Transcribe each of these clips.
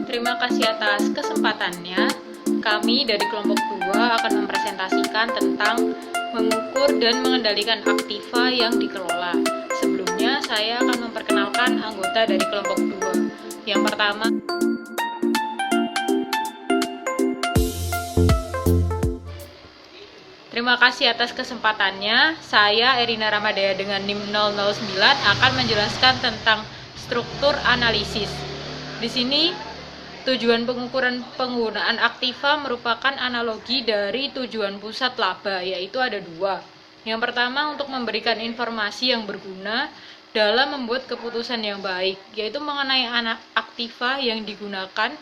Terima kasih atas kesempatannya. Kami dari kelompok 2 akan mempresentasikan tentang mengukur dan mengendalikan aktiva yang dikelola. Sebelumnya, saya akan memperkenalkan anggota dari kelompok 2. Yang pertama, terima kasih atas kesempatannya. Saya Erina Ramadaya dengan NIM 009 akan menjelaskan tentang struktur analisis. Di sini tujuan pengukuran penggunaan aktiva merupakan analogi dari tujuan pusat laba, yaitu ada 2. Yang pertama, untuk memberikan informasi yang berguna dalam membuat keputusan yang baik, yaitu mengenai aktiva yang digunakan,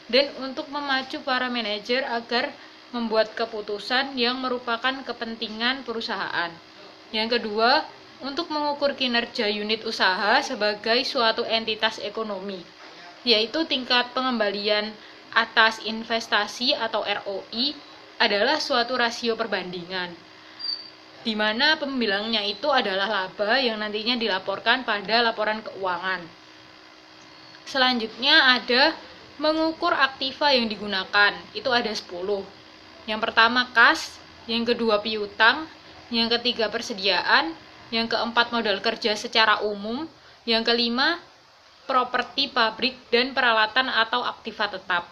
dan untuk memacu para manajer agar membuat keputusan yang merupakan kepentingan perusahaan. Yang kedua, untuk mengukur kinerja unit usaha sebagai suatu entitas ekonomi, yaitu tingkat pengembalian atas investasi atau ROI adalah suatu rasio perbandingan, di mana pembilangnya itu adalah laba yang nantinya dilaporkan pada laporan keuangan. Selanjutnya ada mengukur aktiva yang digunakan, itu ada 10. Yang pertama kas, yang kedua piutang, yang ketiga persediaan, yang keempat modal kerja secara umum, yang kelima properti pabrik dan peralatan atau aktiva tetap.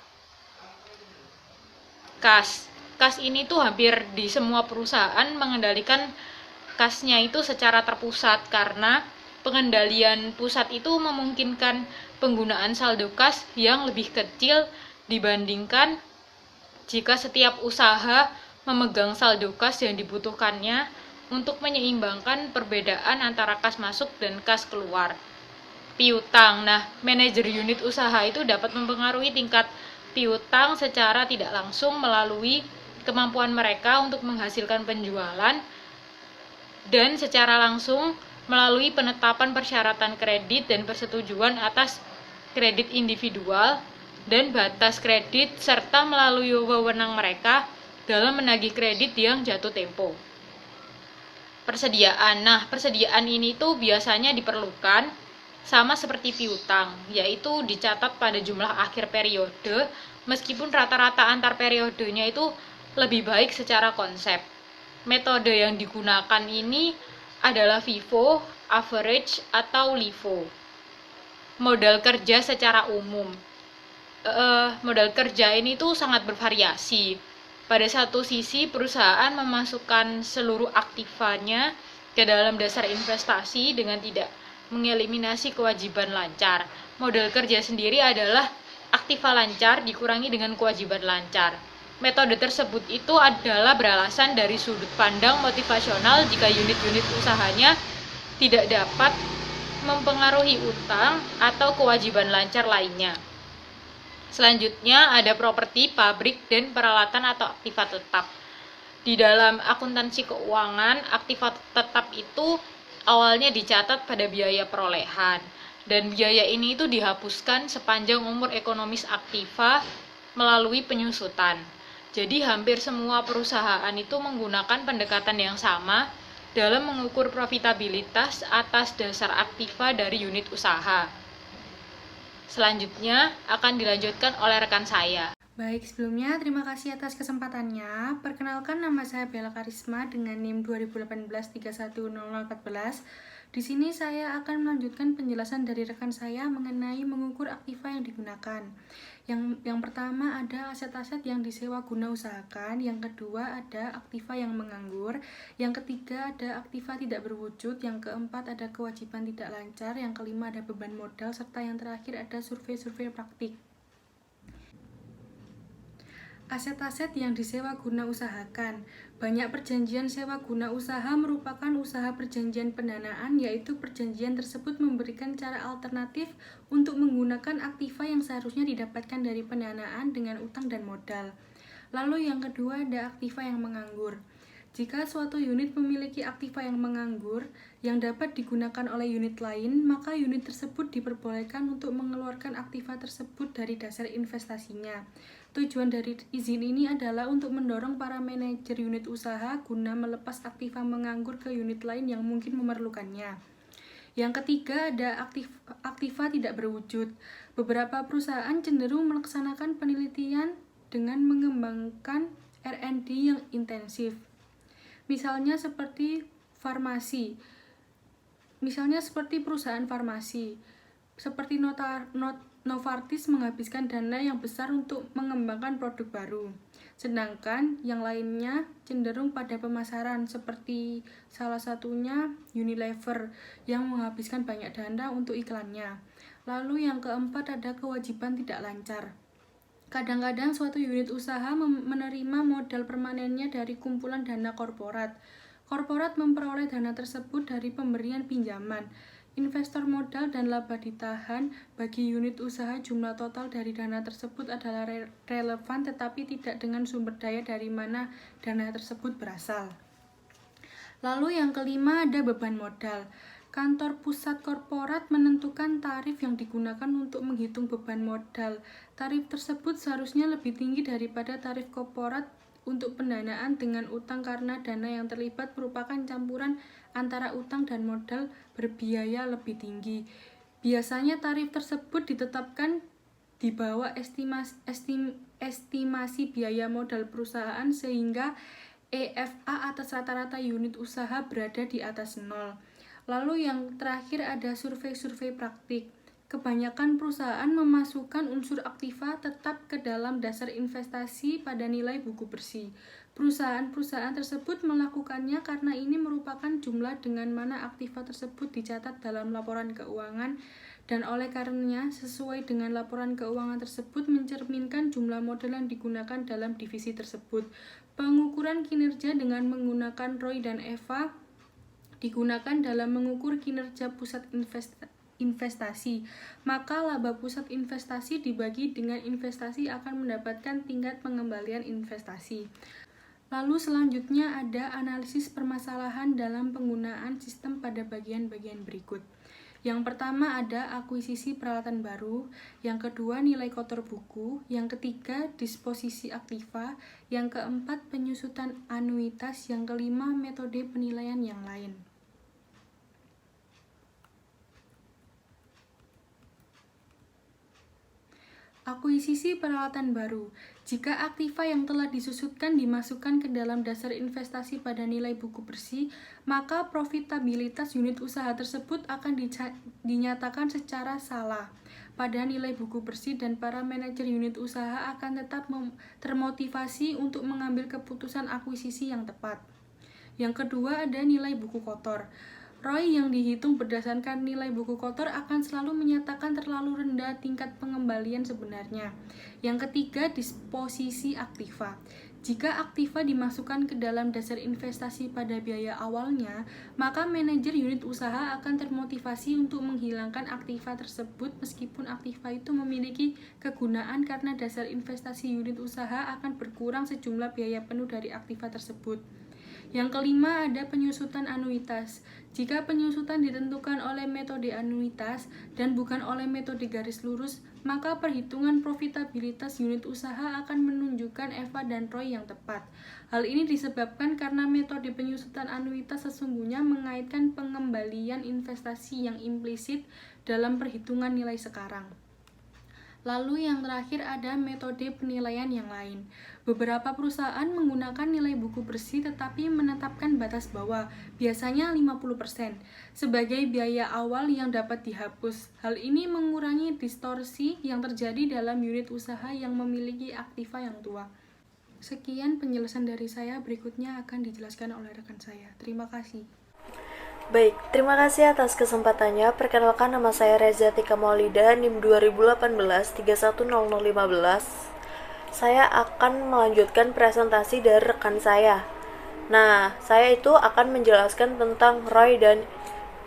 Kas ini tuh hampir di semua perusahaan mengendalikan kasnya itu secara terpusat, karena pengendalian pusat itu memungkinkan penggunaan saldo kas yang lebih kecil dibandingkan jika setiap usaha memegang saldo kas yang dibutuhkannya untuk menyeimbangkan perbedaan antara kas masuk dan kas keluar. Piutang. Nah, manajer unit usaha itu dapat mempengaruhi tingkat piutang secara tidak langsung melalui kemampuan mereka untuk menghasilkan penjualan, dan secara langsung melalui penetapan persyaratan kredit dan persetujuan atas kredit individual dan batas kredit, serta melalui wewenang mereka dalam menagih kredit yang jatuh tempo. Persediaan. Nah, persediaan ini tuh biasanya diperlukan sama seperti piutang, yaitu dicatat pada jumlah akhir periode, meskipun rata-rata antar periodenya itu lebih baik secara konsep. Metode yang digunakan ini adalah FIFO, average, atau LIFO. Modal kerja secara umum. Modal kerja ini tuh sangat bervariasi. Pada satu sisi, perusahaan memasukkan seluruh aktivanya ke dalam dasar investasi dengan tidak mengeliminasi kewajiban lancar. Modal kerja sendiri adalah aktiva lancar dikurangi dengan kewajiban lancar. Metode tersebut itu adalah beralasan dari sudut pandang motivasional jika unit-unit usahanya tidak dapat mempengaruhi utang atau kewajiban lancar lainnya. Selanjutnya ada properti, pabrik, dan peralatan atau aktiva tetap. Di dalam akuntansi keuangan, aktiva tetap itu awalnya dicatat pada biaya perolehan, dan biaya ini itu dihapuskan sepanjang umur ekonomis aktiva melalui penyusutan. Jadi hampir semua perusahaan itu menggunakan pendekatan yang sama dalam mengukur profitabilitas atas dasar aktiva dari unit usaha. Selanjutnya akan dilanjutkan oleh rekan saya. Baik, sebelumnya terima kasih atas kesempatannya. Perkenalkan, nama saya Bella Karisma dengan NIM 2018-310014. Di sini saya akan melanjutkan penjelasan dari rekan saya mengenai mengukur aktiva yang digunakan. Yang pertama ada aset-aset yang disewa guna usahakan, yang kedua ada aktiva yang menganggur, yang ketiga ada aktiva tidak berwujud, yang keempat ada kewajiban tidak lancar, yang kelima ada beban modal, serta yang terakhir ada survei-survei praktik. Aset-aset yang disewa guna usahakan. Banyak perjanjian sewa guna usaha merupakan usaha perjanjian pendanaan, yaitu perjanjian tersebut memberikan cara alternatif untuk menggunakan aktiva yang seharusnya didapatkan dari pendanaan dengan utang dan modal. Lalu yang kedua ada aktiva yang menganggur. Jika suatu unit memiliki aktiva yang menganggur yang dapat digunakan oleh unit lain, maka unit tersebut diperbolehkan untuk mengeluarkan aktiva tersebut dari dasar investasinya. Tujuan dari izin ini adalah untuk mendorong para manajer unit usaha guna melepas aktiva menganggur ke unit lain yang mungkin memerlukannya. Yang ketiga ada aktiva tidak berwujud. Beberapa perusahaan cenderung melaksanakan penelitian dengan mengembangkan R&D yang intensif. Misalnya seperti perusahaan farmasi. Seperti Novartis menghabiskan dana yang besar untuk mengembangkan produk baru. Sedangkan yang lainnya cenderung pada pemasaran, seperti salah satunya Unilever yang menghabiskan banyak dana untuk iklannya. Lalu yang keempat ada kewajiban tidak lancar. Kadang-kadang suatu unit usaha menerima modal permanennya dari kumpulan dana korporat. Korporat memperoleh dana tersebut dari pemberian pinjaman. Investor modal dan laba ditahan. Bagi unit usaha, jumlah total dari dana tersebut adalah relevan, tetapi tidak dengan sumber daya dari mana dana tersebut berasal. Lalu yang kelima ada beban modal. Kantor pusat korporat menentukan tarif yang digunakan untuk menghitung beban modal. Tarif tersebut seharusnya lebih tinggi daripada tarif korporat untuk pendanaan dengan utang karena dana yang terlibat merupakan campuran antara utang dan modal berbiaya lebih tinggi. Biasanya tarif tersebut ditetapkan di bawah estimasi biaya modal perusahaan sehingga EFA atas rata-rata unit usaha berada di atas 0. Lalu yang terakhir ada survei-survei praktik. Kebanyakan perusahaan memasukkan unsur aktiva tetap ke dalam dasar investasi pada nilai buku bersih. Perusahaan-perusahaan tersebut melakukannya karena ini merupakan jumlah dengan mana aktiva tersebut dicatat dalam laporan keuangan, dan oleh karenanya sesuai dengan laporan keuangan tersebut mencerminkan jumlah modal yang digunakan dalam divisi tersebut. Pengukuran kinerja dengan menggunakan ROI dan EVA digunakan dalam mengukur kinerja pusat investasi. Maka laba pusat investasi dibagi dengan investasi akan mendapatkan tingkat pengembalian investasi. Lalu selanjutnya ada analisis permasalahan dalam penggunaan sistem pada bagian-bagian berikut. Yang pertama ada akuisisi peralatan baru, yang kedua nilai kotor buku, yang ketiga disposisi aktiva, yang keempat penyusutan anuitas, yang kelima metode penilaian yang lain. Akuisisi peralatan baru. Jika aktiva yang telah disusutkan dimasukkan ke dalam dasar investasi pada nilai buku bersih, maka profitabilitas unit usaha tersebut akan dinyatakan secara salah pada nilai buku bersih, dan para manajer unit usaha akan tetap termotivasi untuk mengambil keputusan akuisisi yang tepat. Yang kedua ada nilai buku kotor. ROI yang dihitung berdasarkan nilai buku kotor akan selalu menyatakan terlalu rendah tingkat pengembalian sebenarnya. Yang ketiga, disposisi aktiva. Jika aktiva dimasukkan ke dalam dasar investasi pada biaya awalnya, maka manajer unit usaha akan termotivasi untuk menghilangkan aktiva tersebut meskipun aktiva itu memiliki kegunaan karena dasar investasi unit usaha akan berkurang sejumlah biaya penuh dari aktiva tersebut. Yang kelima ada penyusutan anuitas. Jika penyusutan ditentukan oleh metode anuitas dan bukan oleh metode garis lurus, maka perhitungan profitabilitas unit usaha akan menunjukkan EVA dan ROI yang tepat. Hal ini disebabkan karena metode penyusutan anuitas sesungguhnya mengaitkan pengembalian investasi yang implisit dalam perhitungan nilai sekarang. Lalu yang terakhir ada metode penilaian yang lain. Beberapa perusahaan menggunakan nilai buku bersih tetapi menetapkan batas bawah, biasanya 50%, sebagai biaya awal yang dapat dihapus. Hal ini mengurangi distorsi yang terjadi dalam unit usaha yang memiliki aktiva yang tua. Sekian penjelasan dari saya, berikutnya akan dijelaskan oleh rekan saya. Terima kasih. Baik, terima kasih atas kesempatannya. Perkenalkan, nama saya Reza Tika Maulida, NIM 2018-310015. Saya akan melanjutkan presentasi dari rekan saya. Nah, saya itu akan menjelaskan tentang ROI dan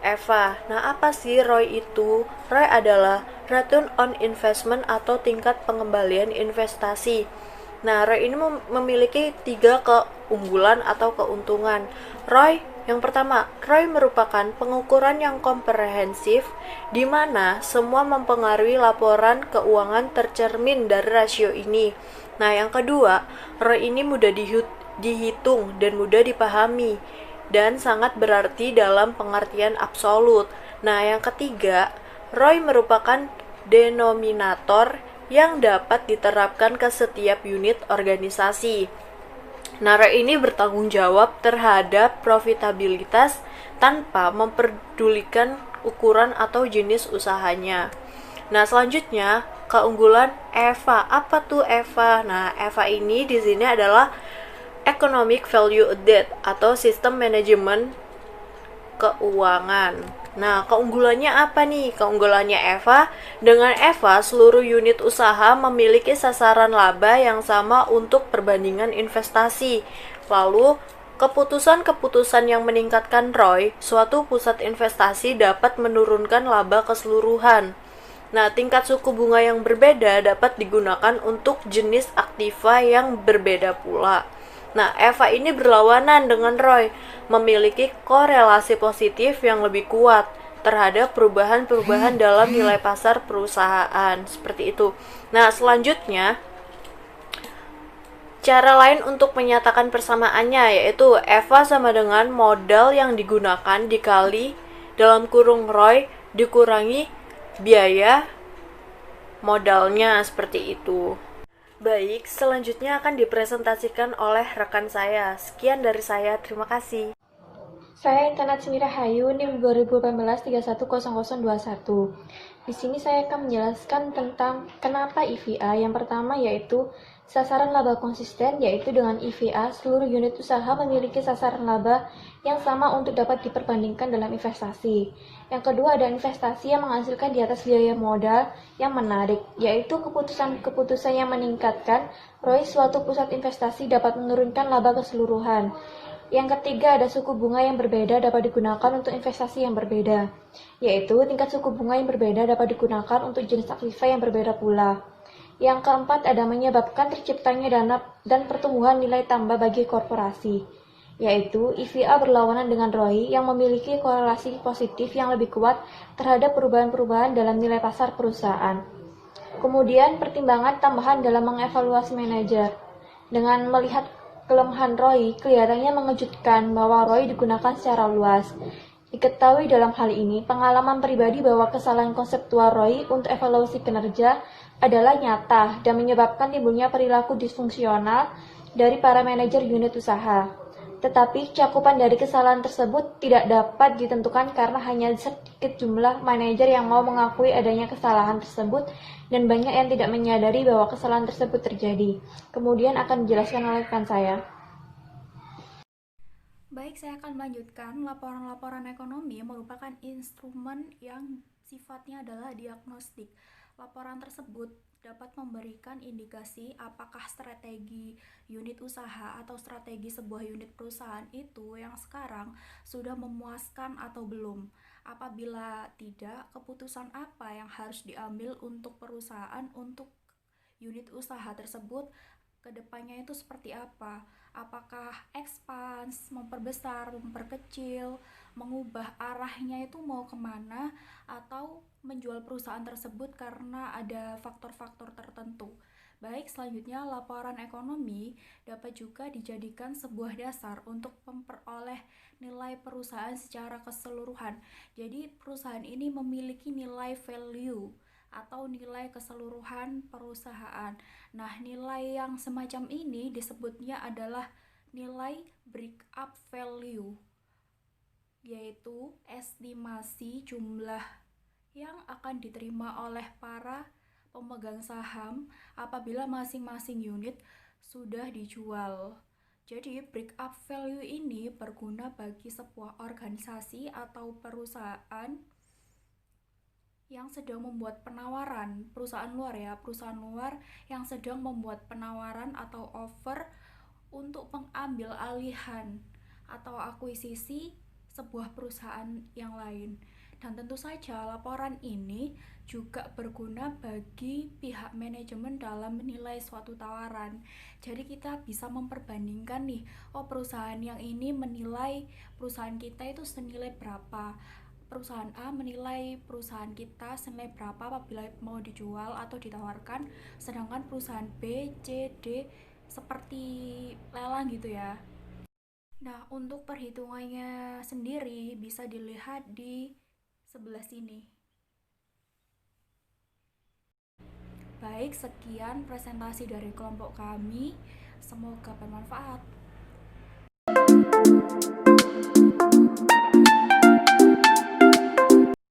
EVA. Nah, apa sih ROI itu? ROI adalah Return on Investment atau tingkat pengembalian investasi. Nah, ROI ini memiliki 3 keunggulan atau keuntungan. ROI yang pertama, ROI merupakan pengukuran yang komprehensif di mana semua mempengaruhi laporan keuangan tercermin dari rasio ini. Nah, yang kedua, ROI ini mudah dihitung dan mudah dipahami dan sangat berarti dalam pengertian absolut. Nah, yang ketiga, ROI merupakan denominator yang dapat diterapkan ke setiap unit organisasi. Nah, ROI ini bertanggung jawab terhadap profitabilitas tanpa memperdulikan ukuran atau jenis usahanya. Nah, selanjutnya keunggulan EVA. Apa tuh EVA? Nah, EVA ini di sini adalah Economic Value Added atau sistem manajemen keuangan. Nah, keunggulannya apa nih? Keunggulannya EVA, dengan EVA seluruh unit usaha memiliki sasaran laba yang sama untuk perbandingan investasi. Lalu, keputusan-keputusan yang meningkatkan ROI, suatu pusat investasi dapat menurunkan laba keseluruhan. Nah, tingkat suku bunga yang berbeda dapat digunakan untuk jenis aktiva yang berbeda pula. Nah, EVA ini berlawanan dengan ROI, memiliki korelasi positif yang lebih kuat terhadap perubahan-perubahan dalam nilai pasar perusahaan. Seperti itu. Nah, selanjutnya, cara lain untuk menyatakan persamaannya yaitu EVA sama dengan modal yang digunakan dikali dalam kurung ROI dikurangi biaya modalnya, seperti itu. Baik, selanjutnya akan dipresentasikan oleh rekan saya. Sekian dari saya, terima kasih. Saya Intanat Semirahayu, NIM 2018310021. Di sini saya akan menjelaskan tentang kenapa EVA. Yang pertama yaitu sasaran laba konsisten, yaitu dengan EVA seluruh unit usaha memiliki sasaran laba yang sama untuk dapat diperbandingkan dalam investasi. Yang kedua ada investasi yang menghasilkan di atas biaya modal yang menarik, yaitu keputusan-keputusan yang meningkatkan ROI suatu pusat investasi dapat menurunkan laba keseluruhan. Yang ketiga ada suku bunga yang berbeda dapat digunakan untuk investasi yang berbeda, yaitu tingkat suku bunga yang berbeda dapat digunakan untuk jenis aktiva yang berbeda pula. Yang keempat ada menyebabkan terciptanya dana dan pertumbuhan nilai tambah bagi korporasi, yaitu EVA berlawanan dengan ROI yang memiliki korelasi positif yang lebih kuat terhadap perubahan-perubahan dalam nilai pasar perusahaan. Kemudian pertimbangan tambahan dalam mengevaluasi manajer. Dengan melihat kelemahan ROI, kelihatannya mengejutkan bahwa ROI digunakan secara luas. Diketahui dalam hal ini, pengalaman pribadi bahwa kesalahan konseptual ROI untuk evaluasi kinerja adalah nyata dan menyebabkan timbulnya perilaku disfungsional dari para manajer unit usaha. Tetapi cakupan dari kesalahan tersebut tidak dapat ditentukan karena hanya sedikit jumlah manajer yang mau mengakui adanya kesalahan tersebut dan banyak yang tidak menyadari bahwa kesalahan tersebut terjadi. Kemudian akan dijelaskan oleh rekan saya. Baik, saya akan melanjutkan. Laporan-laporan ekonomi merupakan instrumen yang sifatnya adalah diagnostik. Laporan tersebut dapat memberikan indikasi apakah strategi unit usaha atau strategi sebuah unit perusahaan itu yang sekarang sudah memuaskan atau belum. Apabila tidak, keputusan apa yang harus diambil untuk perusahaan untuk unit usaha tersebut kedepannya itu seperti apa? Apakah expand, memperbesar, memperkecil, mengubah arahnya itu mau kemana, atau menjual perusahaan tersebut karena ada faktor-faktor tertentu. Baik, selanjutnya laporan ekonomi dapat juga dijadikan sebuah dasar untuk memperoleh nilai perusahaan secara keseluruhan. Jadi perusahaan ini memiliki nilai value atau nilai keseluruhan perusahaan. Nah, nilai yang semacam ini disebutnya adalah nilai break-up value, yaitu estimasi jumlah yang akan diterima oleh para pemegang saham apabila masing-masing unit sudah dijual. Jadi, break-up value ini berguna bagi sebuah organisasi atau perusahaan yang sedang membuat penawaran, perusahaan luar yang sedang membuat penawaran atau offer untuk pengambil alihan atau akuisisi sebuah perusahaan yang lain. Dan tentu saja laporan ini juga berguna bagi pihak manajemen dalam menilai suatu tawaran. Jadi kita bisa memperbandingkan nih, perusahaan yang ini menilai perusahaan kita itu senilai berapa. Perusahaan A menilai perusahaan kita senilai berapa apabila mau dijual atau ditawarkan, sedangkan perusahaan B, C, D seperti lelang gitu ya. Nah, untuk perhitungannya sendiri bisa dilihat di sebelah sini. Baik, sekian presentasi dari kelompok kami. Semoga bermanfaat.